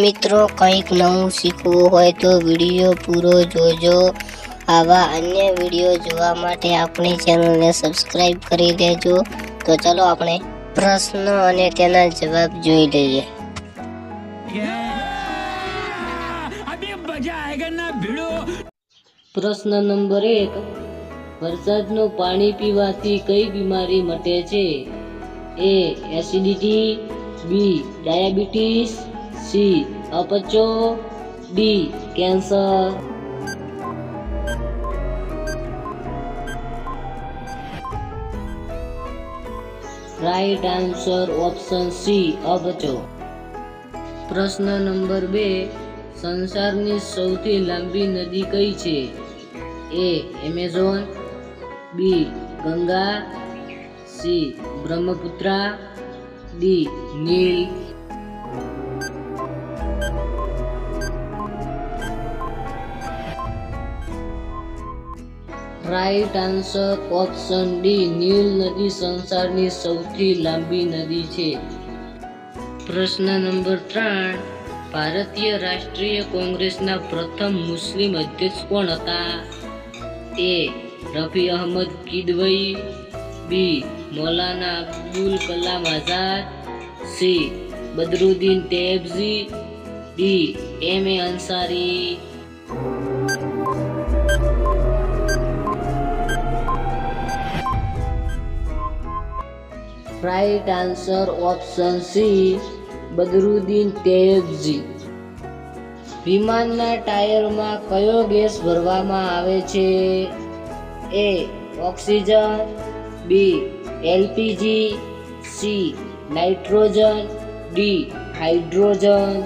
મિત્રો કંઈક નવું શીખવું હોય તો વિડીયો પૂરો જોજો। આવા અન્ય વિડીયો જોવા માટે આપણી ચેનલને સબસ્ક્રાઇબ કરી દેજો। તો ચાલો આપણે પ્રશ્ન અને તેના જવાબ જોઈ લઈએ। પ્રશ્ન નંબર 1, વરસાદનું પાણી પીવાથી કઈ બીમારી મટે છે? A. Acidity, B. Diabetes, C. અપચો, D. Cancer. Right answer option C, અપચો। પ્રશ્ન નંબર 2, સંસારની સૌથી લાંબી નદી કઈ છે? A. Amazon, B. Ganga, C. Brahmaputra, D. Nile. Right answer option D, Nile નદી સંસારની સૌથી લાંબી નદી છે। પ્રશ્ન નંબર 3, ભારતીય રાષ્ટ્રીય કોંગ્રેસના પ્રથમ મુસ્લિમ અધ્યક્ષ કોણ હતા? A. Rafi Ahmad Kidwai, B. Maulana Abdul Kalam Azad, C. Badruddin Tyabji, D. M.A. Ansari. Right answer option C, Badruddin Tyabji. વિમાનના ટાયરમાં કયો ગેસ ભરવામાં આવે છે? A. Oxygen, B. LPG, C. Nitrogen, D. Hydrogen.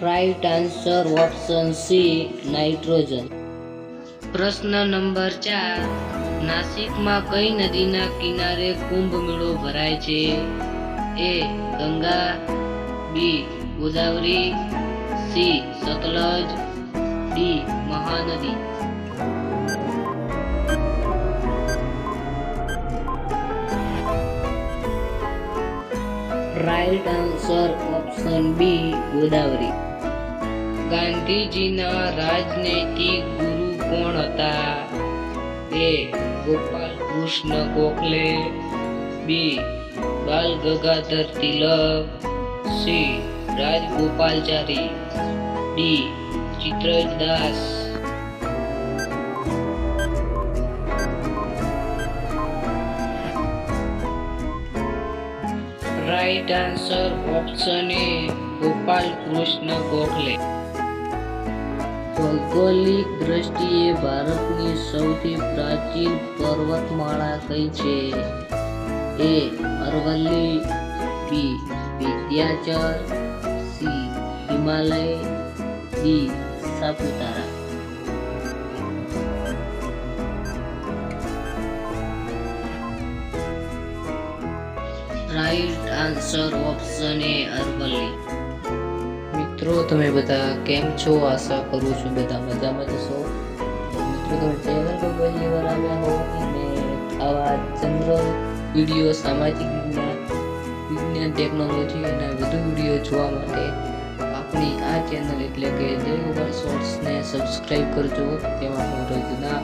Right answer option C, nitrogen. પ્રશ્ન નંબર 4, નાસિકમાં કઈ નદીના કિનારે કુંભ મેળો ભરાય છે? A. Ganga, B. Godavari, C. Sutlej, D. Mahanadi. Right answer option B, Godavari. ગાંધીજીના રાજનૈતિક ગુરુ કોણ હતા? A. Gopal Krishna Gokhale, B. Bal Gangadhar Tilak, C. Rajagopalachari, D. Chitradas. Right answer option A, Gopal Krishna Gokhale. ભૌગોલિક દ્રષ્ટિએ ભારતની સૌથી પ્રાચીન પર્વતમાળા કઈ છે? A. Aravalli, B. Vindhyachal, C. Himalaya, D. Saputara. Right answer option A, Aravalli. મિત્રો તમે બધા કેમ છો? આશા કરું છું બધા મજામાં જશો। મિત્રો તમે ચેનલ પર પહેલી વાર આવ્યા હો અને આવા જનરલ વિડીયો, સામાજિક વિજ્ઞાન, ટેકનોલોજી અને વધુ વિડીયો જોવા માટે આપણી આ ચેનલ એટલે કે જય ગોપાલ શોર્ટ્સને સબસ્ક્રાઈબ કરજો। તેમાં હું રોજના